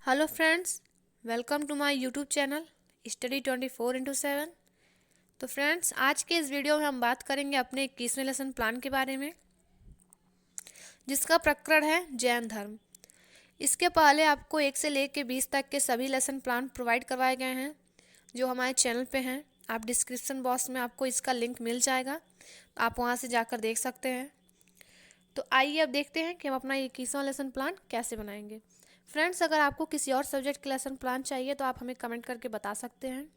Hello friends, welcome to my YouTube channel study 24/7। तो friends, आज के इस वीडियो में हम बात करेंगे अपने 21वें लेसन प्लान के बारे में, जिसका प्रकरण है जैन धर्म। इसके पहले आपको 1 से लेकर 20 तक के सभी लेसन प्लान प्रोवाइड करवाए गए हैं जो हमारे चैनल पे हैं। आप डिस्क्रिप्शन बॉक्स में आपको इसका लिंक मिल जाएगा, आप वहाँ से जाकर देख सकते हैं। तो आइए अब देखते हैं कि हम अपना 21वां लेसन प्लान कैसे बनाएंगे। फ्रेंड्स, अगर आपको किसी और सब्जेक्ट के लेसन प्लान चाहिए तो आप हमें कमेंट करके बता सकते हैं।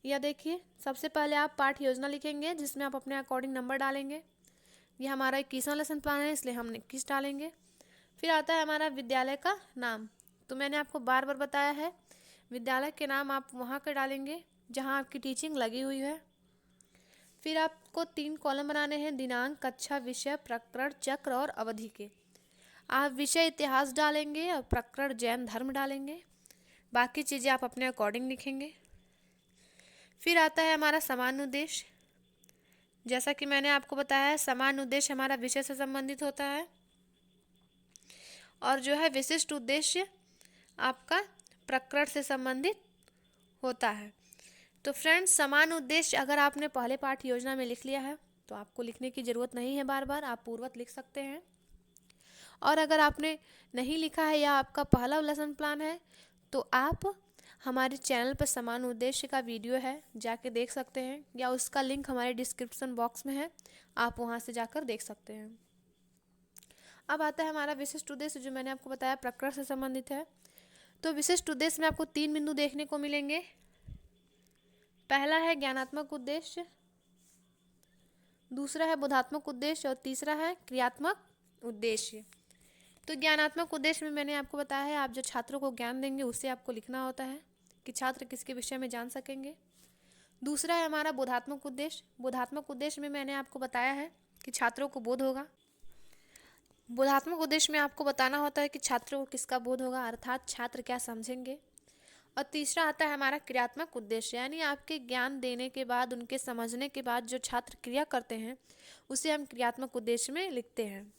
यह देखिए, सबसे पहले आप पाठ योजना लिखेंगे जिसमें आप अपने अकॉर्डिंग नंबर डालेंगे। यह हमारा 21वां लेसन प्लान है, इसलिए हम 21 डालेंगे। फिर आता है हमारा विद्यालय का नाम। तो मैंने आपको बार बार बताया है, विद्यालय के नाम आप वहाँ के डालेंगे जहाँ आपकी टीचिंग लगी हुई है। फिर आपको 3 कॉलम बनाने हैं, दिनांक, कक्षा, विषय, प्रकरण, चक्र और अवधि के। आप विषय इतिहास डालेंगे और प्रकरण जैन धर्म डालेंगे। बाकी चीज़ें आप अपने अकॉर्डिंग लिखेंगे। फिर आता है हमारा सामान्य उद्देश्य। जैसा कि मैंने आपको बताया है, सामान्य उद्देश्य हमारा विषय से संबंधित होता है और जो है विशिष्ट उद्देश्य आपका प्रकरण से संबंधित होता है। तो फ्रेंड्स, समान उद्देश्य अगर आपने पहले पाठ योजना में लिख लिया है तो आपको लिखने की ज़रूरत नहीं है, बार बार आप पूर्वत लिख सकते हैं। और अगर आपने नहीं लिखा है या आपका पहला लेसन प्लान है तो आप हमारे चैनल पर समान उद्देश्य का वीडियो है, जाके देख सकते हैं, या उसका लिंक हमारे डिस्क्रिप्शन बॉक्स में है, आप वहाँ से जाकर देख सकते हैं। अब आता है हमारा विशिष्ट उद्देश्य, जो मैंने आपको बताया प्रकरण से संबंधित है। तो विशिष्ट उद्देश्य में आपको 3 बिंदु देखने को मिलेंगे। पहला है ज्ञानात्मक उद्देश्य, दूसरा है बोधात्मक उद्देश्य और तीसरा है क्रियात्मक उद्देश्य। तो ज्ञानात्मक उद्देश्य में मैंने आपको बताया है, आप जो छात्रों को ज्ञान देंगे उससे आपको लिखना होता है कि छात्र किसके विषय में जान सकेंगे। दूसरा है हमारा बोधात्मक उद्देश्य। बोधात्मक उद्देश्य में मैंने आपको बताया है कि छात्रों को बोध होगा। बोधात्मक उद्देश्य में आपको बताना होता है कि छात्रों को किसका बोध होगा, अर्थात छात्र क्या समझेंगे। और तीसरा आता है हमारा क्रियात्मक उद्देश्य, यानी आपके ज्ञान देने के बाद, उनके समझने के बाद जो छात्र क्रिया करते हैं उसे हम क्रियात्मक उद्देश्य में लिखते हैं।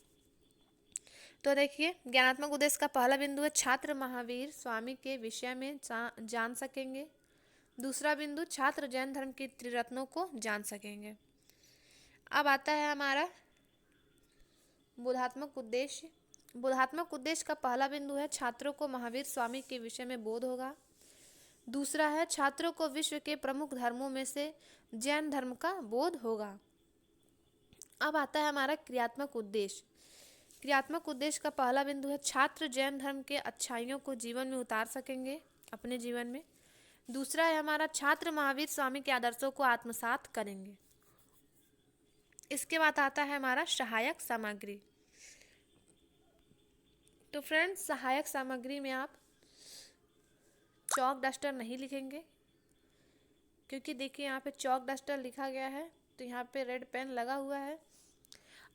तो देखिए, ज्ञानात्मक उद्देश्य का पहला बिंदु है छात्र महावीर स्वामी के विषय में जान सकेंगे। दूसरा बिंदु, छात्र जैन धर्म की त्रिरत्नों को जान सकेंगे। अब आता है हमारा बोधात्मक उद्देश्य। बोधात्मक उद्देश्य का पहला बिंदु है छात्रों को महावीर स्वामी के विषय में बोध होगा। दूसरा है छात्रों को विश्व के प्रमुख धर्मों में से जैन धर्म का बोध होगा। अब आता है हमारा क्रियात्मक उद्देश्य। क्रियात्मक उद्देश्य का पहला बिंदु है छात्र जैन धर्म के अच्छाइयों को जीवन में उतार सकेंगे अपने जीवन में। दूसरा है हमारा छात्र महावीर स्वामी के आदर्शों को आत्मसात करेंगे। इसके बाद आता है हमारा सहायक सामग्री। तो फ्रेंड्स, सहायक सामग्री में आप चौक डस्टर नहीं लिखेंगे, क्योंकि देखिए यहाँ पे चौक डस्टर लिखा गया है तो यहाँ पे रेड पेन लगा हुआ है।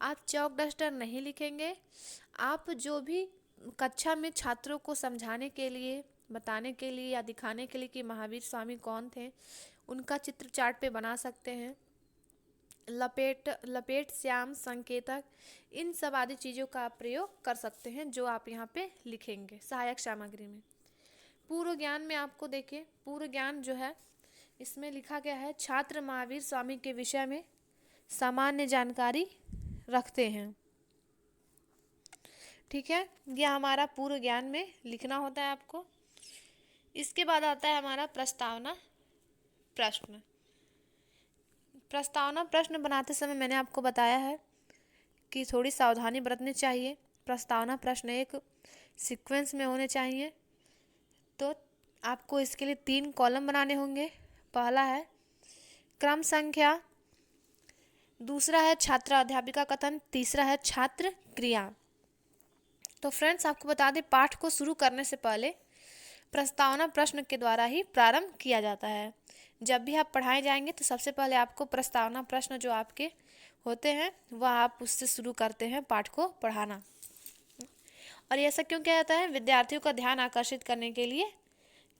आप चौक डस्टर नहीं लिखेंगे। आप जो भी कक्षा में छात्रों को समझाने के लिए, बताने के लिए या दिखाने के लिए कि महावीर स्वामी कौन थे, उनका चित्र चार्ट पे बना सकते हैं। लपेट, श्याम, संकेतक, इन सब आदि चीज़ों का आप प्रयोग कर सकते हैं जो आप यहाँ पे लिखेंगे सहायक सामग्री में। पूर्व ज्ञान में आपको देखिए, पूर्व ज्ञान जो है इसमें लिखा गया है छात्र महावीर स्वामी के विषय में सामान्य जानकारी रखते हैं। ठीक है, यह हमारा पूर्व ज्ञान में लिखना होता है आपको। इसके बाद आता है हमारा प्रस्तावना प्रश्न। प्रस्तावना प्रश्न बनाते समय मैंने आपको बताया है कि थोड़ी सावधानी बरतनी चाहिए। प्रस्तावना प्रश्न एक सीक्वेंस में होने चाहिए। तो आपको इसके लिए 3 कॉलम बनाने होंगे। पहला है क्रम संख्या, दूसरा है छात्र अध्यापिका कथन, तीसरा है छात्र क्रिया। तो फ्रेंड्स, आपको बता दें, पाठ को शुरू करने से पहले प्रस्तावना प्रश्न के द्वारा ही प्रारंभ किया जाता है। जब भी आप पढ़ाए जाएंगे तो सबसे पहले आपको प्रस्तावना प्रश्न जो आपके होते हैं वह आप उससे शुरू करते हैं पाठ को पढ़ाना। और ऐसा क्यों किया जाता है? विद्यार्थियों का ध्यान आकर्षित करने के लिए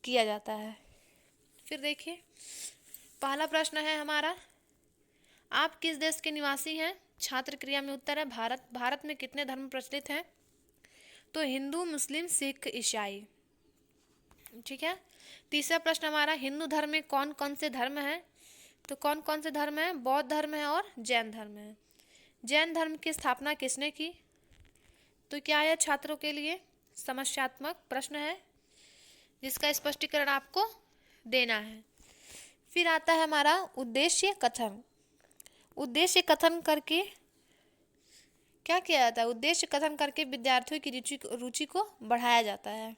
किया जाता है। फिर देखिए, पहला प्रश्न है हमारा, आप किस देश के निवासी हैं? छात्र क्रिया में उत्तर है भारत। भारत में कितने धर्म प्रचलित हैं? तो हिंदू, मुस्लिम, सिख, ईसाई। ठीक है। तीसरा प्रश्न हमारा, हिंदू धर्म में कौन कौन से धर्म हैं? तो कौन कौन से धर्म हैं? बौद्ध धर्म है और जैन धर्म है। जैन धर्म की स्थापना किसने की? तो क्या यह छात्रों के लिए समस्यात्मक प्रश्न है जिसका स्पष्टीकरण आपको देना है। फिर आता है हमारा उद्देश्य कथन। उद्देश्य कथन करके क्या किया जाता है? उद्देश्य कथन करके विद्यार्थियों की रुचि को बढ़ाया जाता है।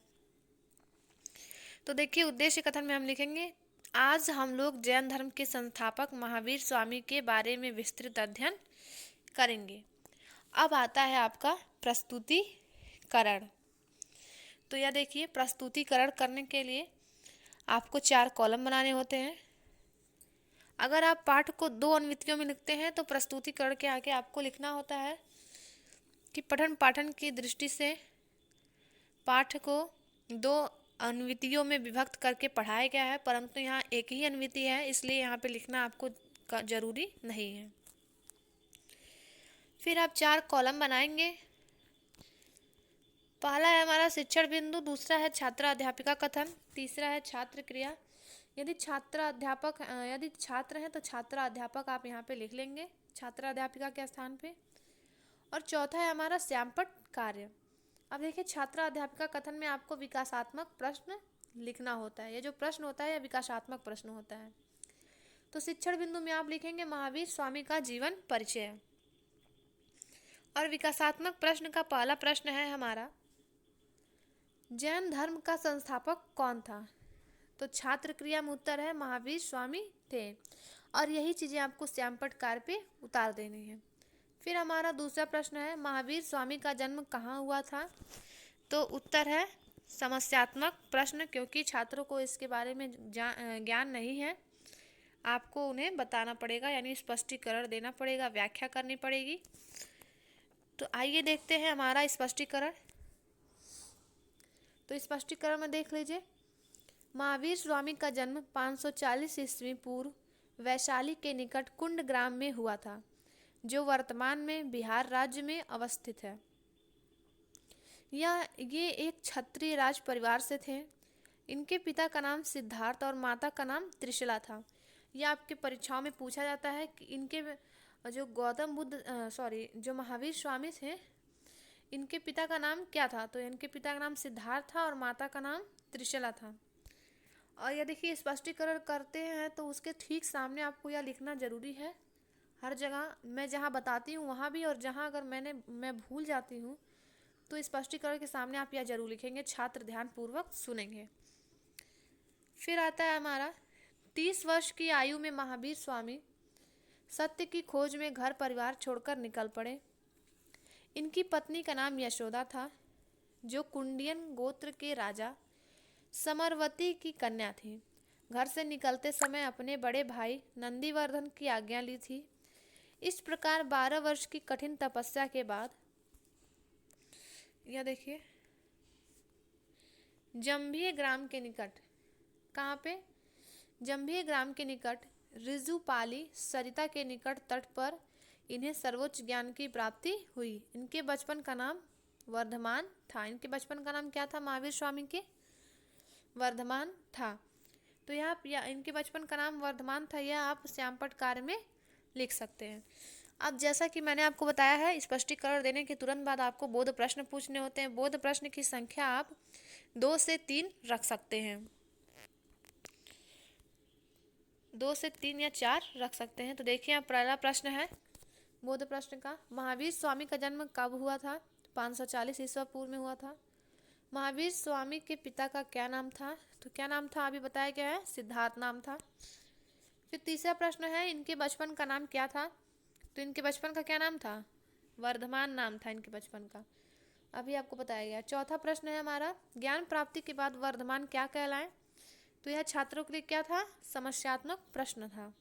तो देखिए, उद्देश्य कथन में हम लिखेंगे, आज हम लोग जैन धर्म के संस्थापक महावीर स्वामी के बारे में विस्तृत अध्ययन करेंगे। अब आता है आपका प्रस्तुतिकरण। तो यह देखिए, प्रस्तुतिकरण करने के लिए आपको 4 कॉलम बनाने होते हैं। अगर आप पाठ को 2 अनुवृत्तियों में लिखते हैं तो प्रस्तुतिकरण के आगे आपको लिखना होता है कि पठन पाठन की दृष्टि से पाठ को 2 अनुवृत्तियों में विभक्त करके पढ़ाया गया है, परंतु यहाँ एक ही अनुवृत्ति है, इसलिए यहाँ पे लिखना आपको जरूरी नहीं है। फिर आप 4 कॉलम बनाएंगे। पहला है हमारा शिक्षण बिंदु, दूसरा है छात्र अध्यापिका कथन, तीसरा है छात्र क्रिया। यदि छात्र हैं तो छात्र अध्यापक आप यहाँ पे लिख लेंगे छात्र अध्यापिका के स्थान पे। और चौथा है हमारा श्यामपट्ट कार्य। अब देखिए, छात्र अध्यापिका कथन में आपको विकासात्मक प्रश्न लिखना होता है। ये जो प्रश्न होता है यह विकासात्मक प्रश्न होता है। तो शिक्षण बिंदु में आप लिखेंगे महावीर स्वामी का जीवन परिचय। और विकासात्मक प्रश्न का पहला प्रश्न है हमारा, जैन धर्म का संस्थापक कौन था? तो छात्र क्रिया में उत्तर है महावीर स्वामी थे। और यही चीज़ें आपको श्यामपट्ट कार्य पे उतार देनी है। फिर हमारा दूसरा प्रश्न है, महावीर स्वामी का जन्म कहाँ हुआ था? तो उत्तर है समस्यात्मक प्रश्न, क्योंकि छात्रों को इसके बारे में ज्ञान नहीं है, आपको उन्हें बताना पड़ेगा, यानी स्पष्टीकरण देना पड़ेगा, व्याख्या करनी पड़ेगी। तो आइए देखते हैं हमारा स्पष्टीकरण। तो स्पष्टीकरण में देख लीजिए, महावीर स्वामी का जन्म 540 ईस्वी पूर्व वैशाली के निकट कुंड ग्राम में हुआ था, जो वर्तमान में बिहार राज्य में अवस्थित है। ये एक क्षत्रिय राज परिवार से थे। इनके पिता का नाम सिद्धार्थ और माता का नाम त्रिशला था। यह आपके परीक्षाओं में पूछा जाता है कि इनके जो महावीर स्वामी थे, इनके पिता का नाम क्या था? तो इनके पिता का नाम सिद्धार्थ था और माता का नाम त्रिशला था। और यह देखिए, स्पष्टीकरण करते हैं तो उसके ठीक सामने आपको यह लिखना जरूरी है। हर जगह मैं जहाँ बताती हूँ वहाँ भी, और जहाँ अगर मैं भूल जाती हूँ तो स्पष्टीकरण के सामने आप यह जरूर लिखेंगे, छात्र ध्यानपूर्वक सुनेंगे। फिर आता है हमारा 30 वर्ष की आयु में महावीर स्वामी सत्य की खोज में घर परिवार छोड़कर निकल पड़े। इनकी पत्नी का नाम यशोदा था, जो कुंडियन गोत्र के राजा समरवती की कन्या थी। घर से निकलते समय अपने बड़े भाई नंदीवर्धन की आज्ञा ली थी। इस प्रकार 12 वर्ष की कठिन तपस्या के बाद, यह देखिए, जंभिया ग्राम के निकट, कहाँ पे? जंभिया ग्राम के निकट ऋजुपाली सरिता के निकट तट पर इन्हें सर्वोच्च ज्ञान की प्राप्ति हुई। इनके बचपन का नाम वर्धमान था। इनके बचपन का नाम क्या था महावीर स्वामी के? वर्धमान था। तो यह इनके बचपन का नाम वर्धमान था, यह आप श्यामपट्ट कार्य में लिख सकते हैं। अब जैसा कि मैंने आपको बताया है, स्पष्टीकरण देने के तुरंत बाद आपको बोध प्रश्न पूछने होते हैं। बोध प्रश्न की संख्या आप 2 से 3 रख सकते हैं, 2 से 3 या 4 रख सकते हैं। तो देखिए, यहाँ पहला प्रश्न है बोध प्रश्न का, महावीर स्वामी का जन्म कब हुआ था? 540 ईस्वी पूर्व में हुआ था। महावीर स्वामी के पिता का क्या नाम था? तो क्या नाम था अभी बताया गया है, सिद्धार्थ नाम था। फिर तीसरा प्रश्न है, इनके बचपन का नाम क्या था? तो इनके बचपन का क्या नाम था? वर्धमान नाम था इनके बचपन का, अभी आपको बताया गया। चौथा प्रश्न है हमारा, ज्ञान प्राप्ति के बाद वर्धमान क्या कहलाए? तो यह छात्रों के लिए क्या था? समस्यात्मक प्रश्न था।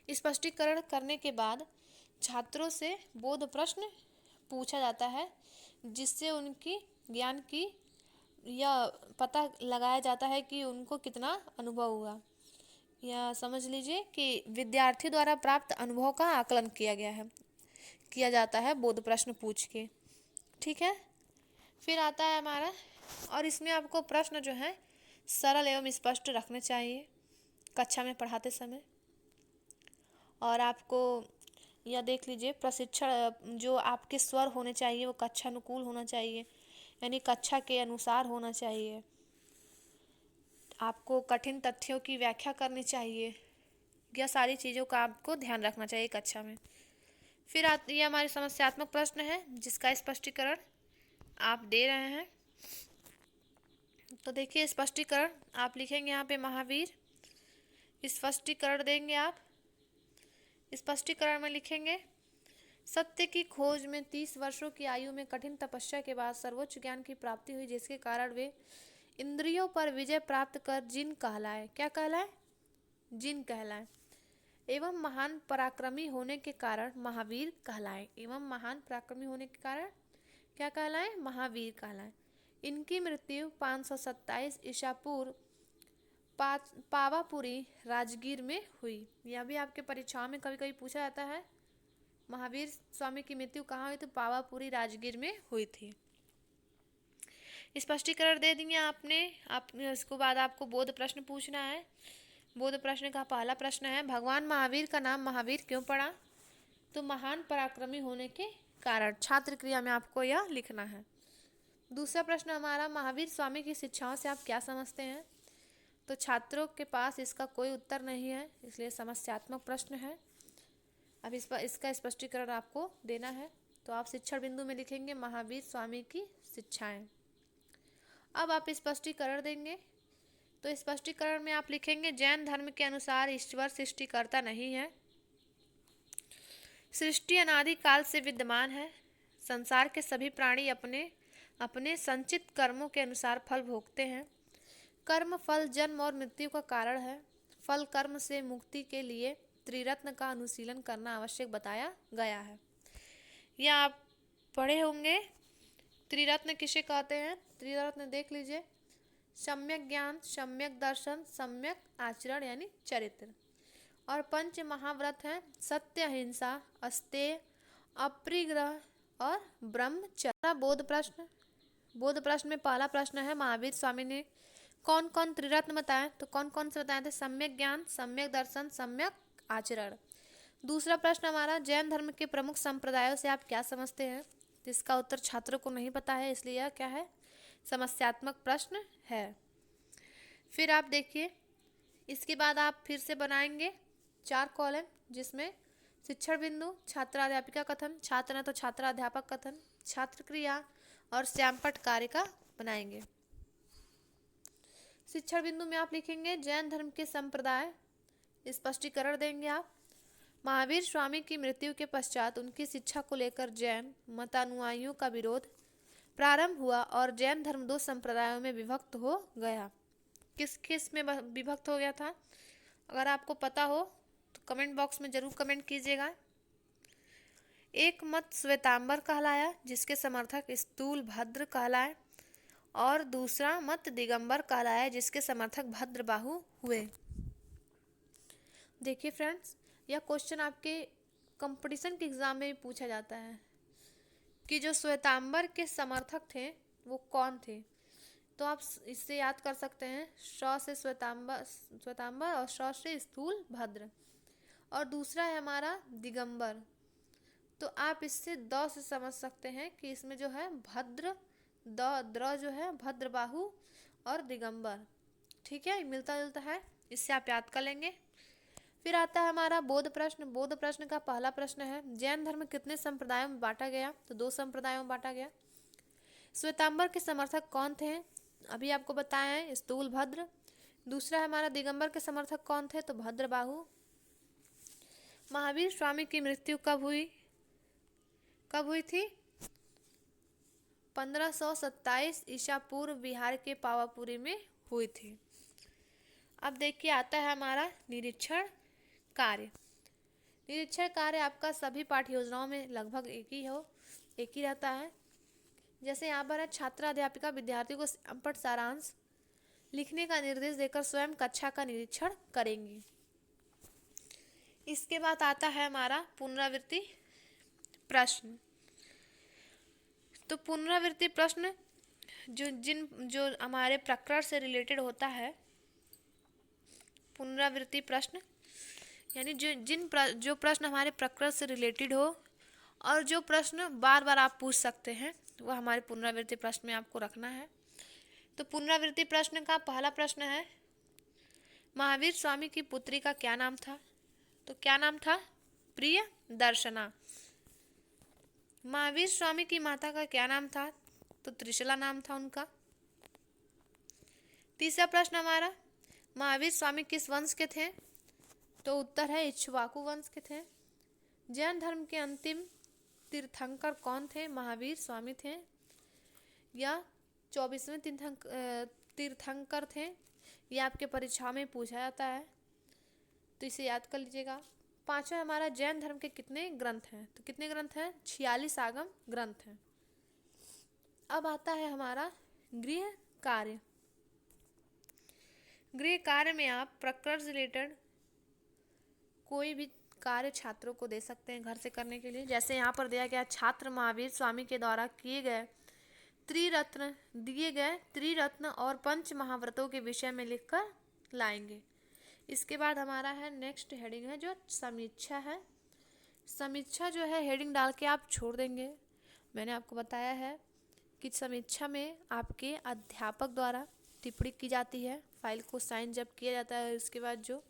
स्पष्टीकरण करने के बाद छात्रों से बोध प्रश्न पूछा जाता है, जिससे उनकी ज्ञान की यह पता लगाया जाता है कि उनको कितना अनुभव हुआ। या समझ लीजिए कि विद्यार्थी द्वारा प्राप्त अनुभव का आकलन किया जाता है बोध प्रश्न पूछ के। ठीक है, फिर आता है हमारा, और इसमें आपको प्रश्न जो है सरल एवं स्पष्ट रखने चाहिए कक्षा में पढ़ाते समय। और आपको यह देख लीजिए, प्रशिक्षण जो आपके स्वर होने चाहिए वो कक्षानुकूल होना चाहिए, यानी कक्षा के अनुसार होना चाहिए। आपको कठिन तथ्यों की व्याख्या करनी चाहिए। यह सारी चीज़ों का आपको ध्यान रखना चाहिए कक्षा में। फिर ये हमारे समस्यात्मक प्रश्न है जिसका स्पष्टीकरण आप दे रहे हैं। तो देखिए, स्पष्टीकरण आप लिखेंगे यहाँ पे महावीर, स्पष्टीकरण देंगे आप। स्पष्टीकरण में लिखेंगे, सत्य की खोज में 30 वर्षों की आयु में कठिन तपस्या के बाद सर्वोच्च ज्ञान की प्राप्ति हुई, जिसके कारण वे इंद्रियों पर विजय प्राप्त कर जिन कहलाए। क्या कहलाए? जिन कहलाए। एवं महान पराक्रमी होने के कारण महावीर कहलाए। एवं महान पराक्रमी होने के कारण क्या कहलाए? महावीर कहलाए। इनकी मृत्यु 527 ईसा पूर्व पावापुरी राजगीर में हुई। यह भी आपके परीक्षाओं में कभी कभी पूछा जाता है। महावीर स्वामी की मृत्यु कहाँ हुई? तो पावापुरी राजगीर में हुई थी। स्पष्टीकरण दे दिए आपने। इसके बाद आपको बोध प्रश्न पूछना है। बोध प्रश्न का पहला प्रश्न है, भगवान महावीर का नाम महावीर क्यों पड़ा? तो महान पराक्रमी होने के कारण। छात्र क्रिया में आपको यह लिखना है। दूसरा प्रश्न हमारा, महावीर स्वामी की शिक्षाओं से आप क्या समझते हैं? तो छात्रों के पास इसका कोई उत्तर नहीं है, इसलिए समस्यात्मक प्रश्न है। अब इसका स्पष्टीकरण आपको देना है। तो आप शिक्षण बिंदु में लिखेंगे महावीर स्वामी की शिक्षाएं। अब आप स्पष्टीकरण देंगे। तो स्पष्टीकरण में आप लिखेंगे, जैन धर्म के अनुसार ईश्वर सृष्टिकर्ता नहीं है। सृष्टि अनादि काल से विद्यमान है। संसार के सभी प्राणी अपने अपने संचित कर्मों के अनुसार फल भोगते हैं। कर्म फल जन्म और मृत्यु का कारण है। फल कर्म से मुक्ति के लिए त्रिरत्न का अनुशीलन करना आवश्यक बताया गया है। यह आप पढ़े होंगे। त्रिरत्न किसे कहते हैं? त्रिरत्न देख लीजिए, सम्यक ज्ञान, सम्यक दर्शन, सम्यक आचरण यानी चरित्र। और पंच महाव्रत हैं, सत्य, अहिंसा, अस्तेय, अपरिग्रह और ब्रह्मचर्य। बोध प्रश्न। बोध प्रश्न में पहला प्रश्न है, महावीर स्वामी ने कौन कौन त्रिरत्न बताए? तो कौन कौन से बताए थे? सम्यक ज्ञान, सम्यक दर्शन, सम्यक आचरण। दूसरा प्रश्न हमारा, जैन धर्म के प्रमुख संप्रदायों से आप क्या समझते हैं? तो इसका उत्तर छात्रों को नहीं पता है, इसलिए यह क्या है? समस्यात्मक प्रश्न है। फिर आप देखिए, इसके बाद आप फिर से बनाएंगे 4 कॉलम, जिसमें शिक्षण बिंदु, छात्राध्यापिका कथन, छात्र न तो छात्राध्यापक कथन, छात्र क्रिया और श्यामपट्ट कार्य का बनाएंगे। शिक्षण बिंदु में आप लिखेंगे जैन धर्म के संप्रदाय, स्पष्टीकरण देंगे आप। महावीर स्वामी की मृत्यु के पश्चात उनकी शिक्षा को लेकर जैन मतानुयायियों का विरोध प्रारंभ हुआ और जैन धर्म 2 संप्रदायों में विभक्त हो गया। किस किस में विभक्त हो गया था? अगर आपको पता हो तो कमेंट बॉक्स में जरूर कमेंट कीजिएगा। एक मत श्वेतांबर कहलाया, जिसके समर्थक स्थूल भद्र कहलाए, और दूसरा मत दिगंबर कहलाया, जिसके समर्थक भद्रबाहु हुए। देखिए फ्रेंड्स, यह क्वेश्चन आपके कंपटीशन के एग्जाम में भी पूछा जाता है कि जो श्वेतांबर के समर्थक थे वो कौन थे। तो आप इससे याद कर सकते हैं, श से श्वेतांबर और श से स्थूल भद्र, और दूसरा है हमारा दिगंबर। तो आप इससे द से समझ सकते हैं कि इसमें जो है भद्र, द्र जो है भद्रबाहु और दिगंबर। ठीक है, मिलता जुलता है, इससे आप याद कर लेंगे। फिर आता है हमारा बोध प्रश्न। बोध प्रश्न का पहला प्रश्न है, जैन धर्म कितने संप्रदायों में बांटा गया? तो 2 संप्रदायों में बांटा गया। श्वेतांबर के समर्थक कौन थे? अभी आपको बताया है, स्थूल भद्र। दूसरा हमारा दिगंबर के समर्थक कौन थे? तो भद्रबाहु। महावीर स्वामी की मृत्यु कब हुई? कब हुई थी? 1527 ईसा पूर्व बिहार के पावापुरी में हुई थी। अब देखिए, आता है हमारा निरीक्षण कार्य। निरीक्षण कार्य आपका सभी पाठ्य योजनाओं में लगभग एक ही रहता है। जैसे यहाँ पर है, छात्राध्यापिका विद्यार्थियों को संपट सारांश लिखने का निर्देश देकर स्वयं कक्षा का निरीक्षण करेंगी। इसके बाद आता है हमारा पुनरावृत्ति प्रश्न। तो पुनरावृत्ति प्रश्न जो हमारे प्रकरण से रिलेटेड होता है, पुनरावृत्ति प्रश्न, यानी जो प्रश्न हमारे प्रकरण से रिलेटेड हो और जो प्रश्न बार बार आप पूछ सकते हैं, वो हमारे पुनरावृत्ति प्रश्न में आपको रखना है। तो पुनरावृत्ति प्रश्न का पहला प्रश्न है, महावीर स्वामी की पुत्री का क्या नाम था? तो क्या नाम था? प्रिय दर्शना। महावीर स्वामी की माता का क्या नाम था? तो त्रिशला नाम था उनका। तीसरा प्रश्न हमारा, महावीर स्वामी किस वंश के थे? तो उत्तर है इक्ष्वाकु वंश के थे। जैन धर्म के अंतिम तीर्थंकर कौन थे? महावीर स्वामी थे या 24वें तीर्थंकर थे? ये आपके परीक्षा में पूछा जाता है, तो इसे याद कर लीजिएगा। पांचवा हमारा, जैन धर्म के कितने ग्रंथ हैं? तो कितने ग्रंथ हैं? 46 आगम ग्रंथ हैं। अब आता है हमारा गृह कार्य। गृह कार्य में आप प्रकरण से रिलेटेड कोई भी कार्य छात्रों को दे सकते हैं घर से करने के लिए। जैसे यहाँ पर दिया गया, छात्र महावीर स्वामी के द्वारा दिए गए त्रिरत्न और पंच महाव्रतों के विषय में लिखकर लाएंगे। इसके बाद हमारा है नेक्स्ट हेडिंग है जो समीक्षा है। समीक्षा जो है हेडिंग डाल के आप छोड़ देंगे। मैंने आपको बताया है कि समीक्षा में आपके अध्यापक द्वारा टिप्पणी की जाती है, फाइल को साइन जब किया जाता है, उसके बाद जो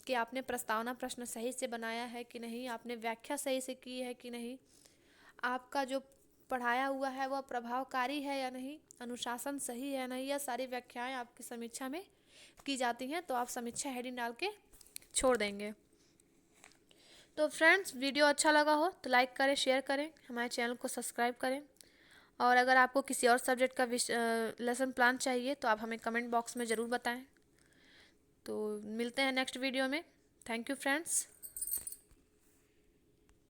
कि आपने प्रस्तावना प्रश्न सही से बनाया है कि नहीं, आपने व्याख्या सही से की है कि नहीं, आपका जो पढ़ाया हुआ है वह प्रभावकारी है या नहीं, अनुशासन सही है या नहीं, यह सारी व्याख्याएं आपकी समीक्षा में की जाती हैं। तो आप समीक्षा हेडिंग डाल के छोड़ देंगे। तो फ्रेंड्स, वीडियो अच्छा लगा हो तो लाइक करें, शेयर करें, हमारे चैनल को सब्सक्राइब करें। और अगर आपको किसी और सब्जेक्ट का लेसन प्लान चाहिए तो आप हमें कमेंट बॉक्स में ज़रूर बताएं। तो मिलते हैं नेक्स्ट वीडियो में। Thank you friends.